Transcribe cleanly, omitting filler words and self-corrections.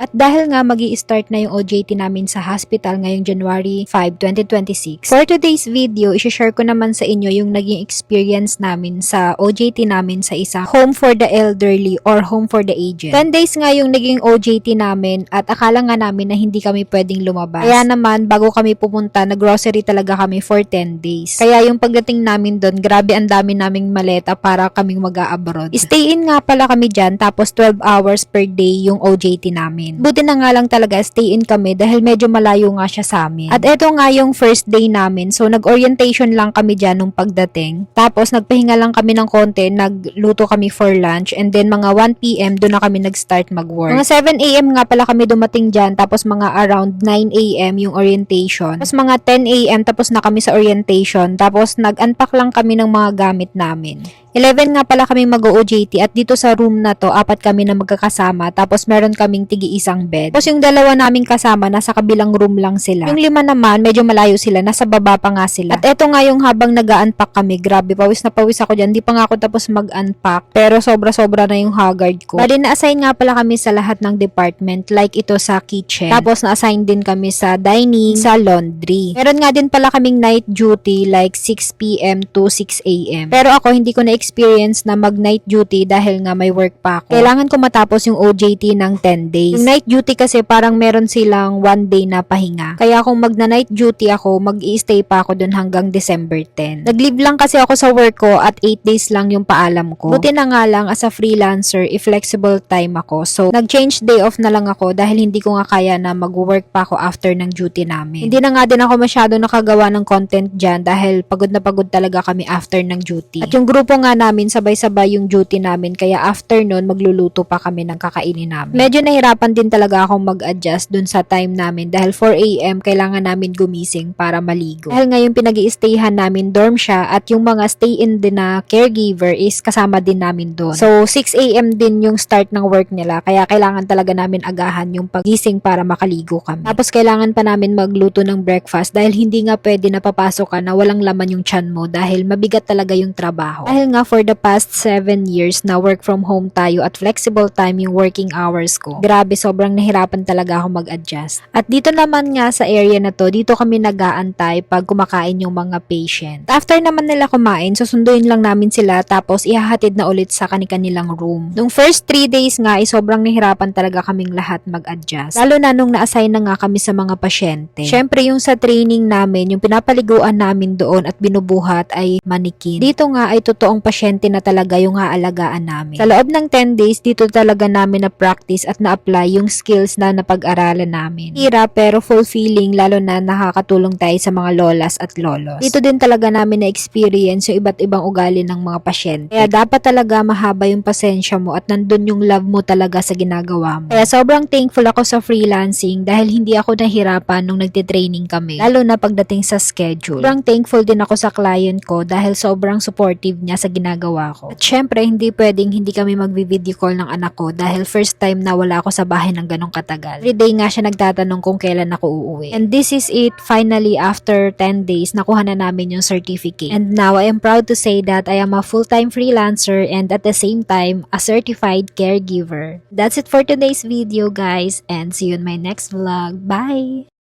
At dahil nga magi-start na yung OJT namin sa hospital ngayong January 5, 2026, for today's video, isi-share ko naman sa inyo yung naging experience namin sa OJT namin sa isang home for the elderly or home for the aged. 10 days nga yung naging OJT namin at akala nga namin na hindi kami pwedeng lumabas. Kaya naman, bago kami pumunta, nag-grocery talaga kami for 10 days. Kaya yung pagdating namin doon, grabe ang dami naming maleta para kaming mag-a-abroad. Stay in nga pala kami dyan, tapos 12 hours per day yung OJT namin. Buti na nga lang talaga stay in kami dahil medyo malayo nga siya sa amin. At eto nga yung first day namin. So nag-orientation lang kami dyan nung pagdating. Tapos nagpahinga lang kami ng konti, nagluto kami for lunch, and then mga 1 PM doon na kami nag-start mag-work. Mga 7 AM nga pala kami dumating dyan, tapos mga around 9 AM yung orientation. Tapos mga 10 AM tapos na kami sa orientation, tapos nag-unpack lang kami ng mga gamit namin. 11 nga pala kami mag-OJT at dito sa room na to, 4 kami na magkakasama, tapos meron kaming tigi-isang bed. Tapos yung 2 naming kasama, nasa kabilang room lang sila. Yung 5 naman, medyo malayo sila, nasa baba pa nga sila. At eto nga yung habang nag-unpack kami, grabe, pawis na pawis ako dyan. Di pa nga ako tapos mag-unpack, pero sobra-sobra na yung haggard ko. Bali, na-assign nga pala kami sa lahat ng department, like ito sa kitchen. Tapos na-assign din kami sa dining, sa laundry. Meron nga din pala kaming night duty, like 6 PM to 6 AM. Pero ako, hindi ko na experience na mag-night duty dahil nga may work pa ako. Kailangan ko matapos yung OJT ng 10 days. Yung night duty kasi parang meron silang 1 day na pahinga. Kaya kung magna-night duty ako, mag-i-stay pa ako dun hanggang December 10. Nag-leave lang kasi ako sa work ko at 8 days lang yung paalam ko. Buti na nga lang as a freelancer, flexible time ako. So, nag-change day off na lang ako dahil hindi ko nga kaya na mag-work pa ako after ng duty namin. Hindi na nga din ako masyado nakagawa ng content dyan dahil pagod na pagod talaga kami after ng duty. At yung grupo nga namin, sabay-sabay yung duty namin, kaya after nun, magluluto pa kami ng kakainin namin. Medyo nahirapan din talaga akong mag-adjust dun sa time namin dahil 4 AM kailangan namin gumising para maligo. Dahil nga yung pinag-i-stayhan namin, dorm siya, at yung mga stay-in din na caregiver is kasama din namin doon. So, 6 AM din yung start ng work nila, kaya kailangan talaga namin agahan yung pagising para makaligo kami. Tapos kailangan pa namin magluto ng breakfast dahil hindi nga pwede na papasok ka na walang laman yung tiyan mo dahil mabigat talaga yung trabaho. Dahil nga for the past 7 years na work from home tayo at flexible time yung working hours ko. Grabe, sobrang nahirapan talaga ako mag-adjust. At dito naman nga sa area na to, dito kami nag-aantay pag kumakain yung mga patient. After naman nila kumain, susunduin lang namin sila tapos ihahatid na ulit sa kanilang room. Nung first 3 days nga, sobrang nahirapan talaga kaming lahat mag-adjust. Lalo na nung na-assign na nga kami sa mga pasyente. Syempre yung sa training namin, yung pinapaliguan namin doon at binubuhat ay manikin. Dito nga ay totoong pasyente na talaga yung haalagaan namin. Sa loob ng 10 days, dito talaga namin na-practice at na-apply yung skills na napag-aralan namin. Hirap pero fulfilling, lalo na nakakatulong tayo sa mga lolas at lolos. Dito din talaga namin na-experience yung iba't ibang ugali ng mga pasyente. Kaya dapat talaga mahaba yung pasensya mo at nandun yung love mo talaga sa ginagawa mo. Kaya sobrang thankful ako sa freelancing dahil hindi ako nahirapan nung nagtitraining kami, lalo na pagdating sa schedule. Sobrang thankful din ako sa client ko dahil sobrang supportive niya sa ginagawa ko. At syempre, hindi pwedeng hindi kami magvi-video call ng anak ko dahil first time na wala ako sa bahay ng ganong katagal. Everyday nga siya nagtatanong kung kailan ako uuwi. And this is it. Finally, after 10 days, nakuha na namin yung certificate. And now, I am proud to say that I am a full-time freelancer and at the same time, a certified caregiver. That's it for today's video, guys, and see you in my next vlog. Bye!